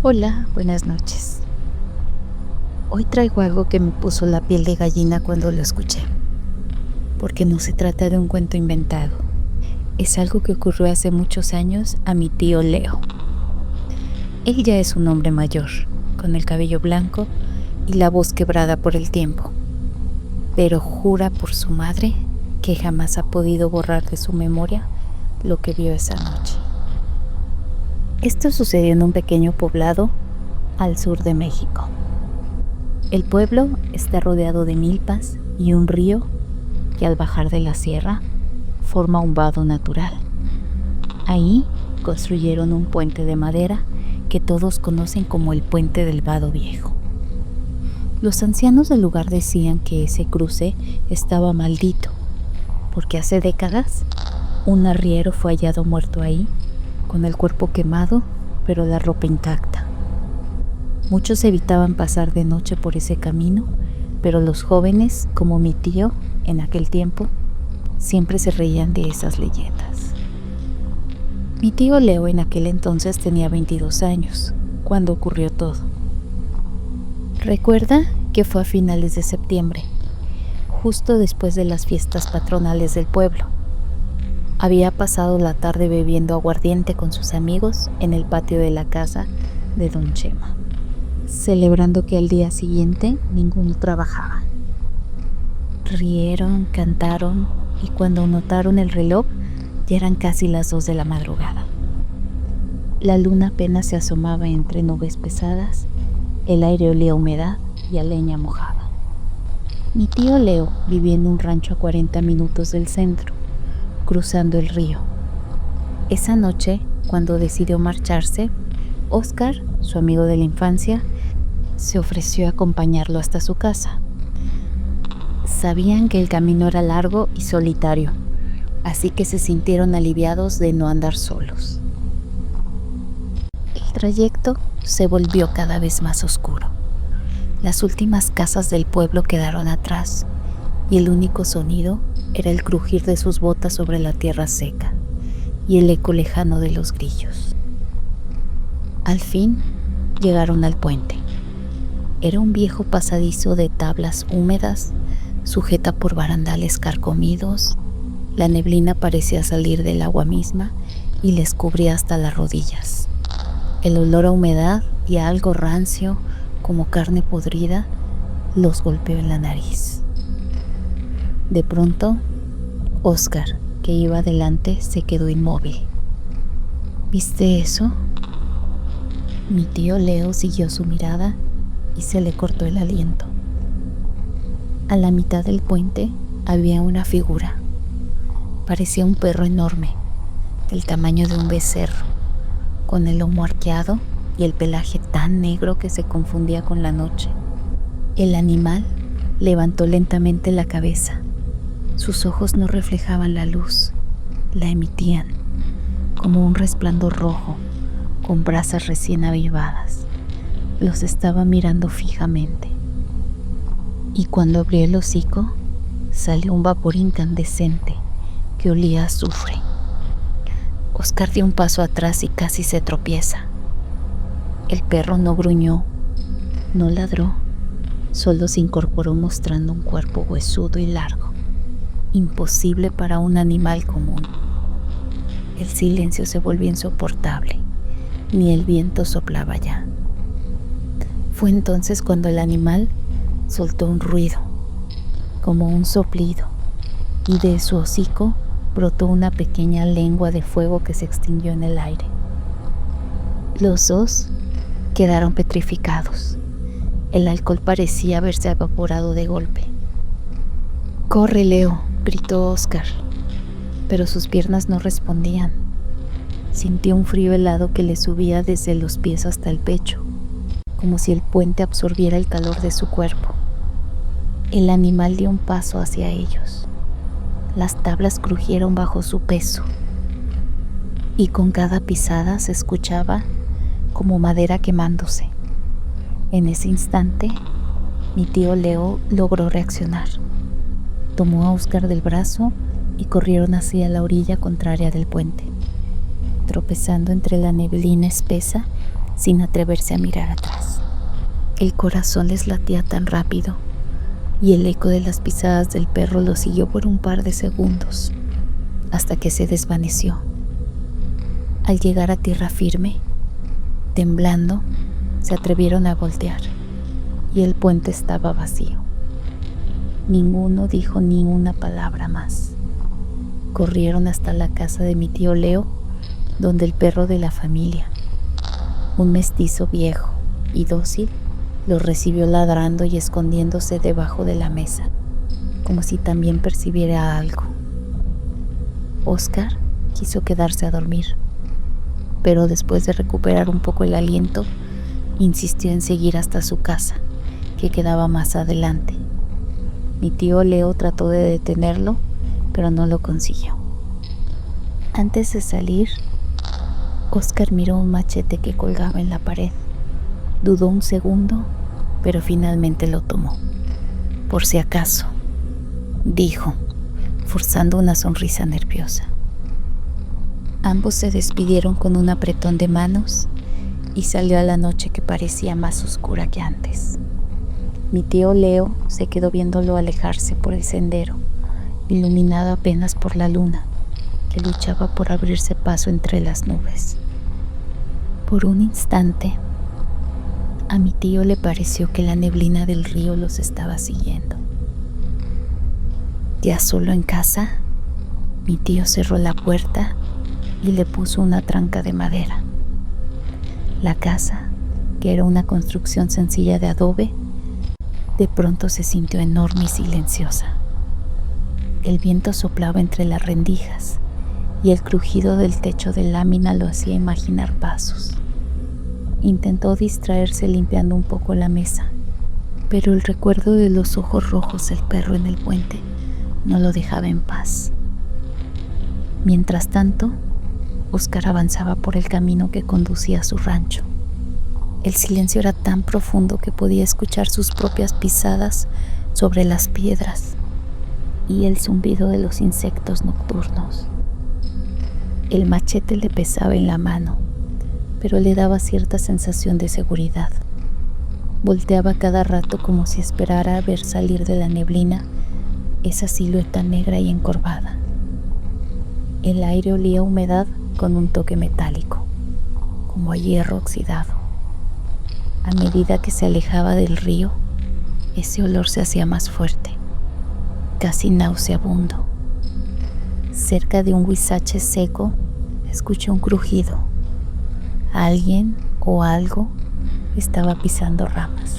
Hola, buenas noches. Hoy traigo algo que me puso la piel de gallina cuando lo escuché, porque no se trata de un cuento inventado. Es algo que ocurrió hace muchos años a mi tío Leo. Él ya es un hombre mayor, con el cabello blanco y la voz quebrada por el tiempo, pero jura por su madre que jamás ha podido borrar de su memoria lo que vio esa noche. Esto sucedió en un pequeño poblado al sur de México. El pueblo está rodeado de milpas y un río que al bajar de la sierra forma un vado natural. Ahí construyeron un puente de madera que todos conocen como el Puente del Vado Viejo. Los ancianos del lugar decían que ese cruce estaba maldito, porque hace décadas un arriero fue hallado muerto ahí, con el cuerpo quemado, pero la ropa intacta. Muchos evitaban pasar de noche por ese camino, pero los jóvenes, como mi tío en aquel tiempo, siempre se reían de esas leyendas. Mi tío Leo en aquel entonces tenía 22 años, cuando ocurrió todo. Recuerda que fue a finales de septiembre, justo después de las fiestas patronales del pueblo. Había pasado la tarde bebiendo aguardiente con sus amigos en el patio de la casa de don Chema, celebrando que al día siguiente ninguno trabajaba. Rieron, cantaron y cuando notaron el reloj ya eran casi las 2 de la madrugada. La luna apenas se asomaba entre nubes pesadas, el aire olía a humedad y a leña mojada. Mi tío Leo vivía en un rancho a 40 minutos del centro, cruzando el río. Esa noche, cuando decidió marcharse, Oscar, su amigo de la infancia, se ofreció a acompañarlo hasta su casa. Sabían que el camino era largo y solitario, así que se sintieron aliviados de no andar solos. El trayecto se volvió cada vez más oscuro. Las últimas casas del pueblo quedaron atrás y el único sonido era el crujir de sus botas sobre la tierra seca y el eco lejano de los grillos. Al fin llegaron al puente. Era un viejo pasadizo de tablas húmedas, sujeta por barandales carcomidos. La neblina parecía salir del agua misma y les cubría hasta las rodillas. El olor a humedad y a algo rancio, como carne podrida, los golpeó en la nariz. De pronto, Oscar, que iba adelante, se quedó inmóvil. ¿Viste eso? Mi tío Leo siguió su mirada y se le cortó el aliento. A la mitad del puente había una figura. Parecía un perro enorme, del tamaño de un becerro, con el lomo arqueado y el pelaje tan negro que se confundía con la noche. El animal levantó lentamente la cabeza. Sus ojos no reflejaban la luz, la emitían como un resplandor rojo con brasas recién avivadas. Los estaba mirando fijamente. Y cuando abrió el hocico, salió un vapor incandescente que olía a azufre. Oscar dio un paso atrás y casi se tropieza. El perro no gruñó, no ladró, solo se incorporó mostrando un cuerpo huesudo y largo, imposible para un animal común. El silencio se volvió insoportable, ni el viento soplaba ya. Fue entonces cuando el animal soltó un ruido, como un soplido, y de su hocico brotó una pequeña lengua de fuego que se extinguió en el aire. Los dos quedaron petrificados. El alcohol parecía haberse evaporado de golpe. «¡Corre, Leo!», gritó Oscar, pero sus piernas no respondían. Sintió un frío helado que le subía desde los pies hasta el pecho, como si el puente absorbiera el calor de su cuerpo. El animal dio un paso hacia ellos. Las tablas crujieron bajo su peso, y con cada pisada se escuchaba como madera quemándose. En ese instante, mi tío Leo logró reaccionar. Tomó a Oscar del brazo y corrieron hacia la orilla contraria del puente. Tropezando entre la neblina espesa, sin atreverse a mirar atrás. El corazón les latía tan rápido y el eco de las pisadas del perro lo siguió por un par de segundos, hasta que se desvaneció. Al llegar a tierra firme, temblando, se atrevieron a voltear y el puente estaba vacío. Ninguno dijo ni una palabra más. Corrieron hasta la casa de mi tío Leo, donde el perro de la familia, un mestizo viejo y dócil, los recibió ladrando y escondiéndose debajo de la mesa, como si también percibiera algo. Oscar quiso quedarse a dormir, pero después de recuperar un poco el aliento, insistió en seguir hasta su casa, que quedaba más adelante. Mi tío Leo trató de detenerlo, pero no lo consiguió. Antes de salir, Oscar miró un machete que colgaba en la pared. Dudó un segundo, pero finalmente lo tomó. Por si acaso, dijo, forzando una sonrisa nerviosa. Ambos se despidieron con un apretón de manos y salió a la noche que parecía más oscura que antes. Mi tío Leo se quedó viéndolo alejarse por el sendero, iluminado apenas por la luna, que luchaba por abrirse paso entre las nubes. Por un instante, a mi tío le pareció que la neblina del río los estaba siguiendo. Ya solo en casa, mi tío cerró la puerta y le puso una tranca de madera. La casa, que era una construcción sencilla de adobe, de pronto se sintió enorme y silenciosa. El viento soplaba entre las rendijas y el crujido del techo de lámina lo hacía imaginar pasos. Intentó distraerse limpiando un poco la mesa, pero el recuerdo de los ojos rojos del perro en el puente no lo dejaba en paz. Mientras tanto, Oscar avanzaba por el camino que conducía a su rancho. El silencio era tan profundo que podía escuchar sus propias pisadas sobre las piedras y el zumbido de los insectos nocturnos. El machete le pesaba en la mano, pero le daba cierta sensación de seguridad. Volteaba cada rato como si esperara ver salir de la neblina esa silueta negra y encorvada. El aire olía a humedad con un toque metálico, como a hierro oxidado. A medida que se alejaba del río, ese olor se hacía más fuerte, casi nauseabundo. Cerca de un huizache seco, escuché un crujido. Alguien o algo estaba pisando ramas.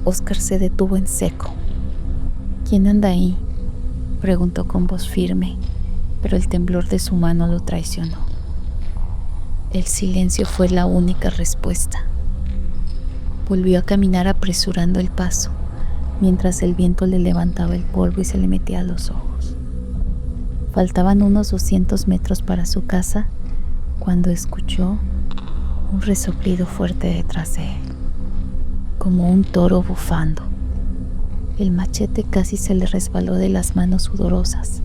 Oscar se detuvo en seco. ¿Quién anda ahí?, preguntó con voz firme, pero el temblor de su mano lo traicionó. El silencio fue la única respuesta. Volvió a caminar apresurando el paso, mientras el viento le levantaba el polvo y se le metía a los ojos. Faltaban unos 200 metros para su casa cuando escuchó un resoplido fuerte detrás de él, como un toro bufando. El machete casi se le resbaló de las manos sudorosas.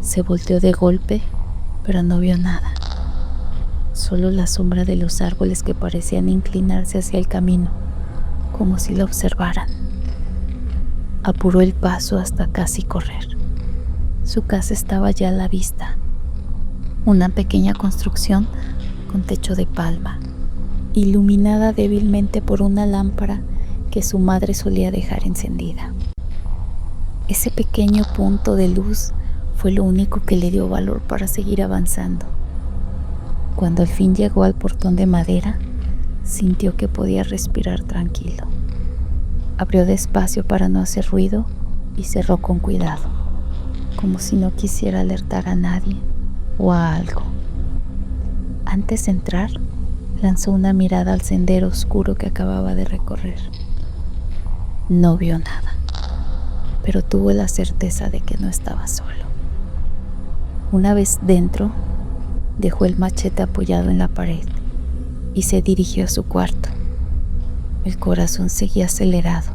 Se volteó de golpe, pero no vio nada. Solo la sombra de los árboles que parecían inclinarse hacia el camino, como si lo observaran. Apuró el paso hasta casi correr. Su casa estaba ya a la vista. Una pequeña construcción con techo de palma, iluminada débilmente por una lámpara que su madre solía dejar encendida. Ese pequeño punto de luz fue lo único que le dio valor para seguir avanzando. Cuando al fin llegó al portón de madera, sintió que podía respirar tranquilo. Abrió despacio para no hacer ruido y cerró con cuidado, como si no quisiera alertar a nadie o a algo. Antes de entrar, lanzó una mirada al sendero oscuro que acababa de recorrer. No vio nada, pero tuvo la certeza de que no estaba solo. Una vez dentro, dejó el machete apoyado en la pared y se dirigió a su cuarto. El corazón seguía acelerado,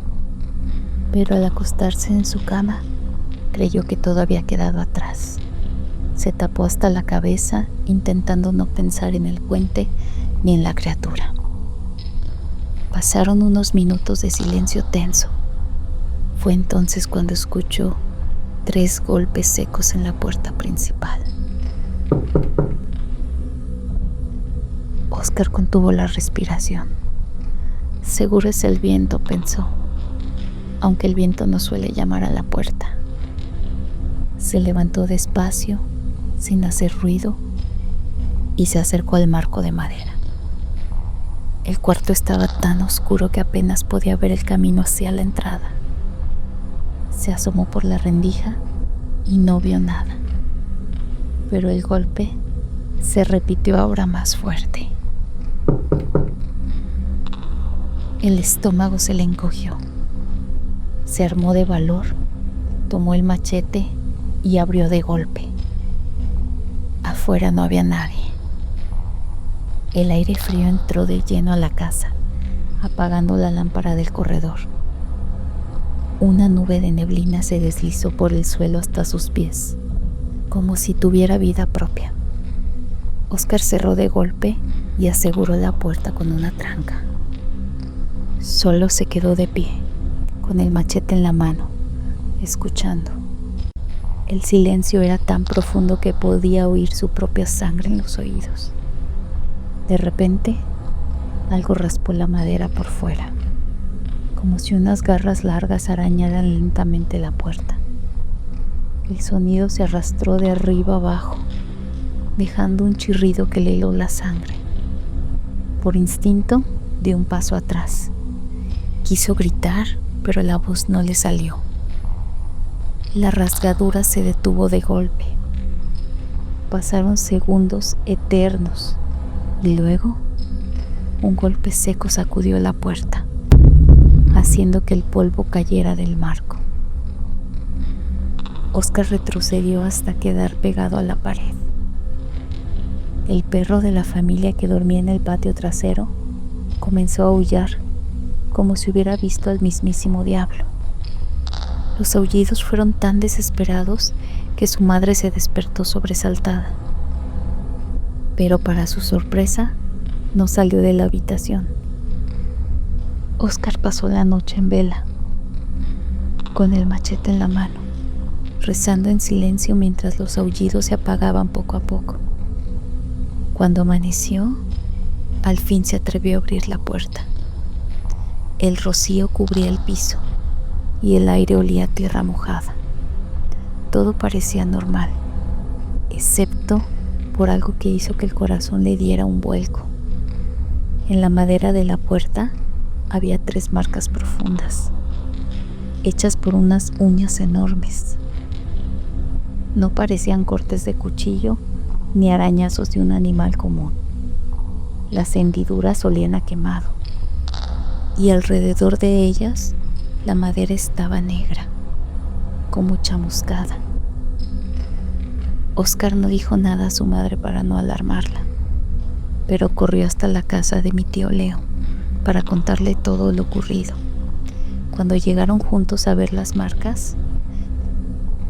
pero al acostarse en su cama, creyó que todo había quedado atrás. Se tapó hasta la cabeza, intentando no pensar en el puente ni en la criatura. Pasaron unos minutos de silencio tenso. Fue entonces cuando escuchó 3 golpes secos en la puerta principal. Oscar contuvo la respiración. Seguro es el viento, pensó, aunque el viento no suele llamar a la puerta. Se levantó despacio, sin hacer ruido, y se acercó al marco de madera. El cuarto estaba tan oscuro que apenas podía ver el camino hacia la entrada. Se asomó por la rendija y no vio nada, pero el golpe se repitió ahora más fuerte. El estómago se le encogió. Se armó de valor, tomó el machete y abrió de golpe. Afuera no había nadie. El aire frío entró de lleno a la casa, apagando la lámpara del corredor. Una nube de neblina se deslizó por el suelo hasta sus pies, como si tuviera vida propia. Oscar cerró de golpe y aseguró la puerta con una tranca. Solo se quedó de pie, con el machete en la mano, escuchando. El silencio era tan profundo que podía oír su propia sangre en los oídos. De repente, algo raspó la madera por fuera, como si unas garras largas arañaran lentamente la puerta. El sonido se arrastró de arriba abajo, dejando un chirrido que le heló la sangre. Por instinto, dio un paso atrás. Quiso gritar, pero la voz no le salió. La rasgadura se detuvo de golpe. Pasaron segundos eternos y luego un golpe seco sacudió la puerta, haciendo que el polvo cayera del marco. Oscar retrocedió hasta quedar pegado a la pared. El perro de la familia que dormía en el patio trasero comenzó a aullar, como si hubiera visto al mismísimo diablo. Los aullidos fueron tan desesperados que su madre se despertó sobresaltada. Pero para su sorpresa, no salió de la habitación. Oscar pasó la noche en vela, con el machete en la mano, rezando en silencio mientras los aullidos se apagaban poco a poco. Cuando amaneció, al fin se atrevió a abrir la puerta. El rocío cubría el piso y el aire olía a tierra mojada. Todo parecía normal, excepto por algo que hizo que el corazón le diera un vuelco. En la madera de la puerta había 3 marcas profundas, hechas por unas uñas enormes. No parecían cortes de cuchillo ni arañazos de un animal común. Las hendiduras olían a quemado, y alrededor de ellas la madera estaba negra, como chamuscada. Oscar no dijo nada a su madre para no alarmarla, pero corrió hasta la casa de mi tío Leo para contarle todo lo ocurrido. Cuando llegaron juntos a ver las marcas,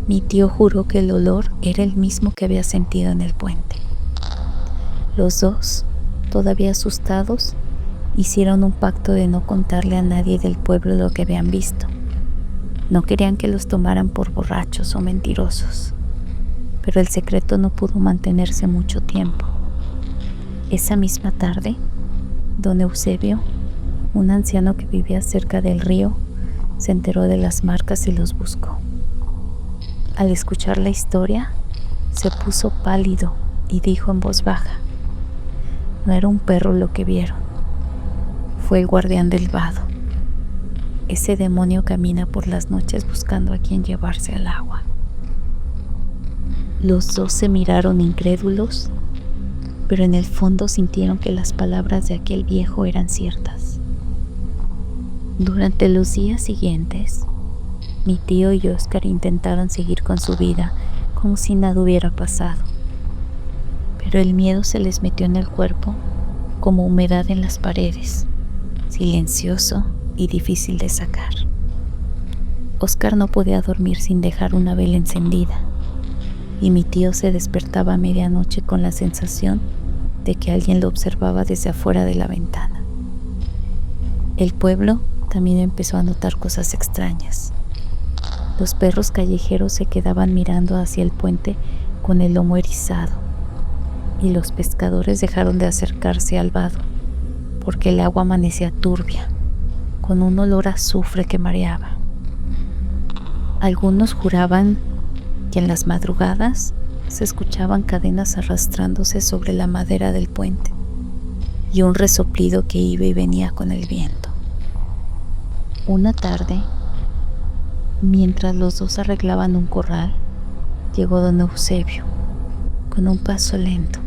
mi tío juró que el olor era el mismo que había sentido en el puente. Los dos, todavía asustados, hicieron un pacto de no contarle a nadie del pueblo lo que habían visto. No querían que los tomaran por borrachos o mentirosos, pero el secreto no pudo mantenerse mucho tiempo. Esa misma tarde, don Eusebio, un anciano que vivía cerca del río, se enteró de las marcas y los buscó. Al escuchar la historia, se puso pálido y dijo en voz baja: no era un perro lo que vieron, fue el guardián del vado. Ese demonio camina por las noches buscando a quien llevarse al agua. Los dos se miraron incrédulos, pero en el fondo sintieron que las palabras de aquel viejo eran ciertas. Durante los días siguientes, mi tío y Oscar intentaron seguir con su vida como si nada hubiera pasado, pero el miedo se les metió en el cuerpo como humedad en las paredes, silencioso y difícil de sacar. Oscar no podía dormir sin dejar una vela encendida, y mi tío se despertaba a medianoche con la sensación de que alguien lo observaba desde afuera de la ventana. El pueblo también empezó a notar cosas extrañas. Los perros callejeros se quedaban mirando hacia el puente con el lomo erizado, y los pescadores dejaron de acercarse al vado porque el agua amanecía turbia, con un olor a azufre que mareaba. Algunos juraban que en las madrugadas se escuchaban cadenas arrastrándose sobre la madera del puente y un resoplido que iba y venía con el viento. Una tarde, mientras los dos arreglaban un corral, llegó don Eusebio, con un paso lento,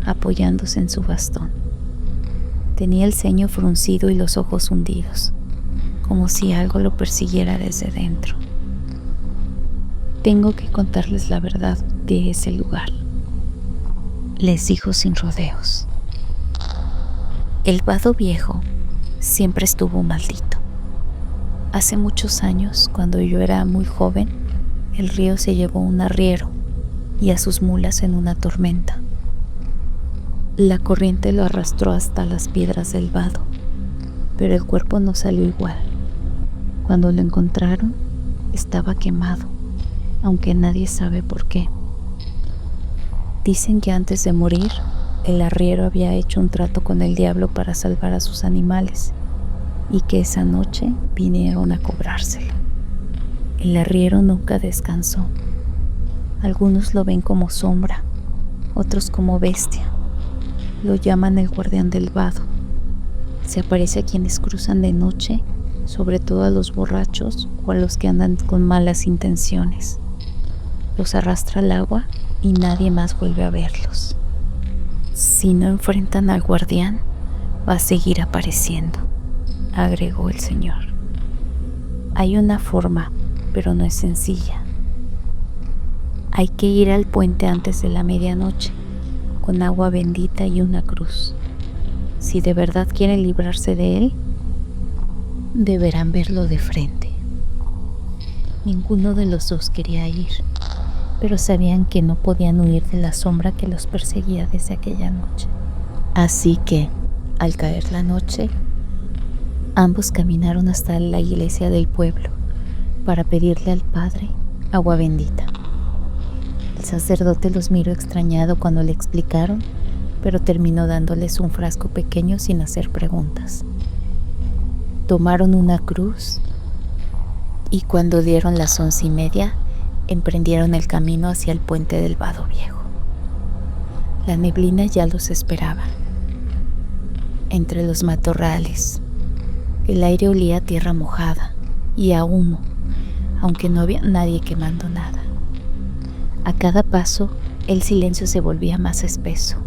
apoyándose en su bastón. Tenía el ceño fruncido y los ojos hundidos, como si algo lo persiguiera desde dentro. Tengo que contarles la verdad de ese lugar, les dijo sin rodeos. El vado viejo siempre estuvo maldito. Hace muchos años, cuando yo era muy joven, el río se llevó un arriero y a sus mulas en una tormenta. La corriente lo arrastró hasta las piedras del vado, pero el cuerpo no salió igual. Cuando lo encontraron, estaba quemado, aunque nadie sabe por qué. Dicen que antes de morir, el arriero había hecho un trato con el diablo para salvar a sus animales y que esa noche vinieron a cobrárselo. El arriero nunca descansó. Algunos lo ven como sombra, otros como bestia. Lo llaman el guardián del vado. Se aparece a quienes cruzan de noche, sobre todo a los borrachos o a los que andan con malas intenciones. Los arrastra al agua y nadie más vuelve a verlos. Si no enfrentan al guardián, va a seguir apareciendo, agregó el señor. Hay una forma, pero no es sencilla. Hay que ir al puente antes de la medianoche, con agua bendita y una cruz. Si de verdad quieren librarse de él, deberán verlo de frente. Ninguno de los dos quería ir, pero sabían que no podían huir de la sombra que los perseguía desde aquella noche. Así que, al caer la noche, ambos caminaron hasta la iglesia del pueblo para pedirle al Padre agua bendita. El sacerdote los miró extrañado cuando le explicaron, pero terminó dándoles un frasco pequeño sin hacer preguntas. Tomaron una cruz y cuando dieron las 11:30, emprendieron el camino hacia el puente del vado viejo. La neblina ya los esperaba. Entre los matorrales, el aire olía a tierra mojada y a humo, aunque no había nadie quemando nada. A cada paso, el silencio se volvía más espeso.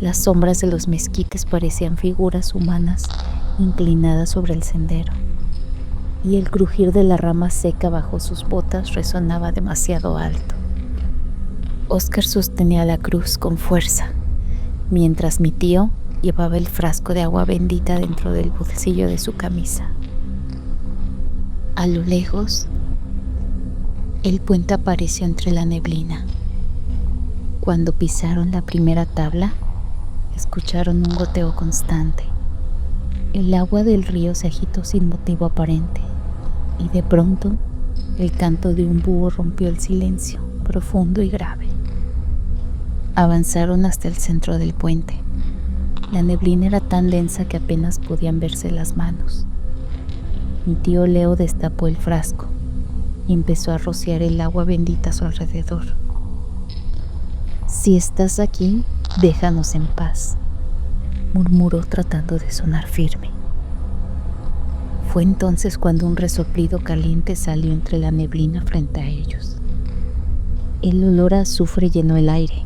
Las sombras de los mezquites parecían figuras humanas inclinadas sobre el sendero, y el crujir de la rama seca bajo sus botas resonaba demasiado alto. Óscar sostenía la cruz con fuerza, mientras mi tío llevaba el frasco de agua bendita dentro del bolsillo de su camisa. A lo lejos, el puente apareció entre la neblina. Cuando pisaron la primera tabla, escucharon un goteo constante. El agua del río se agitó sin motivo aparente, y de pronto el canto de un búho rompió el silencio, profundo y grave. Avanzaron hasta el centro del puente. La neblina era tan densa que apenas podían verse las manos. Mi tío Leo destapó el frasco y empezó a rociar el agua bendita a su alrededor. «Si estás aquí, déjanos en paz», murmuró tratando de sonar firme. Fue entonces cuando un resoplido caliente salió entre la neblina frente a ellos. El olor a azufre llenó el aire,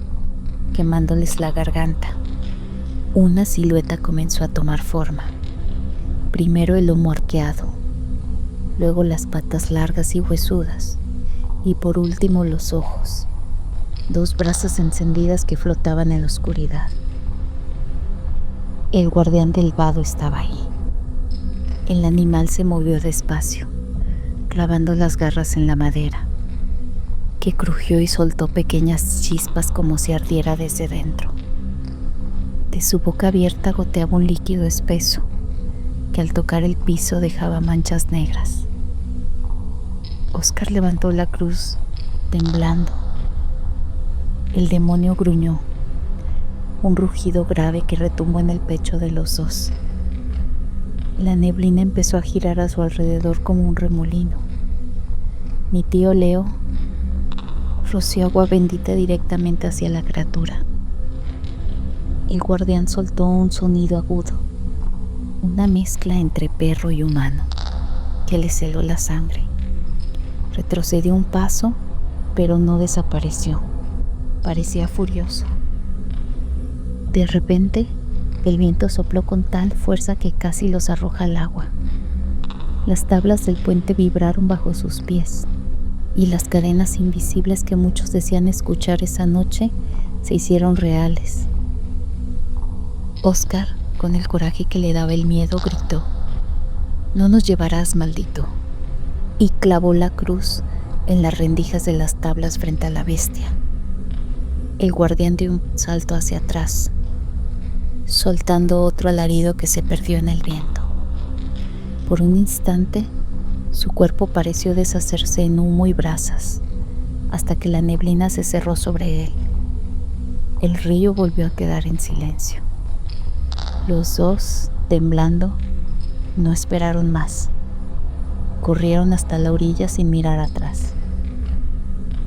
quemándoles la garganta. Una silueta comenzó a tomar forma. Primero el lomo arqueado, luego las patas largas y huesudas, y por último los ojos, 2 brasas encendidas que flotaban en la oscuridad. El guardián del vado estaba ahí. El animal se movió despacio, clavando las garras en la madera, que crujió y soltó pequeñas chispas como si ardiera desde dentro. De su boca abierta goteaba un líquido espeso que al tocar el piso dejaba manchas negras. Oscar levantó la cruz, temblando. El demonio gruñó, un rugido grave que retumbó en el pecho de los dos. La neblina empezó a girar a su alrededor como un remolino. Mi tío Leo roció agua bendita directamente hacia la criatura. El guardián soltó un sonido agudo, una mezcla entre perro y humano, que le heló la sangre. Retrocedió un paso, pero no desapareció. Parecía furioso. De repente, el viento sopló con tal fuerza que casi los arroja al agua. Las tablas del puente vibraron bajo sus pies, y las cadenas invisibles que muchos decían escuchar esa noche se hicieron reales. Oscar, con el coraje que le daba el miedo, gritó: «No nos llevarás, maldito», y clavó la cruz en las rendijas de las tablas frente a la bestia. El guardián dio un salto hacia atrás, soltando otro alarido que se perdió en el viento. Por un instante, su cuerpo pareció deshacerse en humo y brasas, hasta que la neblina se cerró sobre él. El río volvió a quedar en silencio. Los dos, temblando, no esperaron más. Corrieron hasta la orilla sin mirar atrás.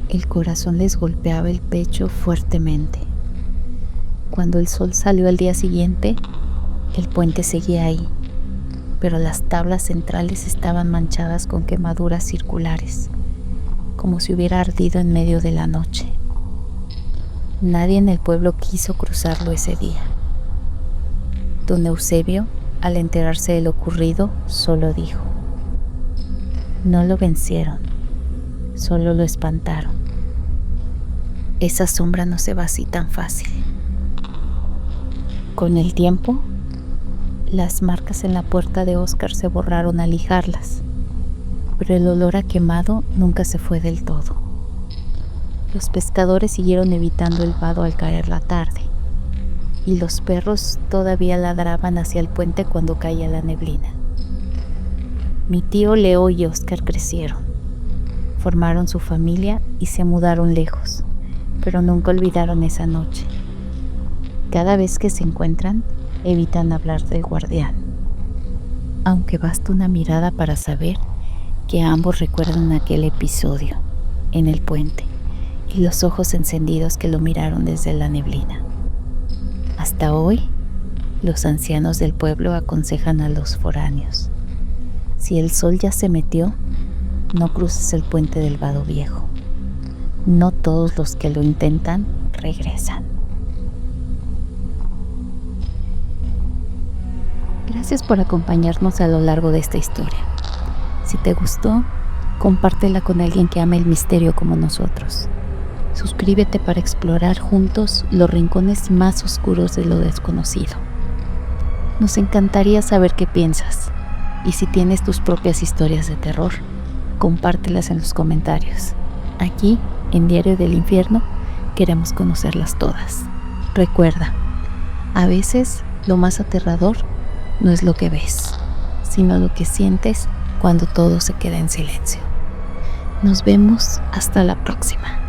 El corazón les golpeaba el pecho fuertemente. Cuando el sol salió al día siguiente, el puente seguía ahí, pero las tablas centrales estaban manchadas con quemaduras circulares, como si hubiera ardido en medio de la noche. Nadie en el pueblo quiso cruzarlo ese día. Don Eusebio, al enterarse de lo ocurrido, solo dijo: «No lo vencieron, solo lo espantaron. Esa sombra no se va así tan fácil». Con el tiempo, las marcas en la puerta de Oscar se borraron al lijarlas, pero el olor a quemado nunca se fue del todo. Los pescadores siguieron evitando el vado al caer la tarde, y los perros todavía ladraban hacia el puente cuando caía la neblina. Mi tío Leo y Oscar crecieron, formaron su familia y se mudaron lejos, pero nunca olvidaron esa noche. Cada vez que se encuentran, evitan hablar del guardián, aunque basta una mirada para saber que ambos recuerdan aquel episodio en el puente y los ojos encendidos que lo miraron desde la neblina. Hasta hoy, los ancianos del pueblo aconsejan a los foráneos: si el sol ya se metió, no cruces el puente del vado viejo. No todos los que lo intentan regresan. Gracias por acompañarnos a lo largo de esta historia. Si te gustó, compártela con alguien que ame el misterio como nosotros. Suscríbete para explorar juntos los rincones más oscuros de lo desconocido. Nos encantaría saber qué piensas, y si tienes tus propias historias de terror, compártelas en los comentarios. Aquí, en Diario del Infierno, queremos conocerlas todas. Recuerda, a veces lo más aterrador no es lo que ves, sino lo que sientes cuando todo se queda en silencio. Nos vemos hasta la próxima.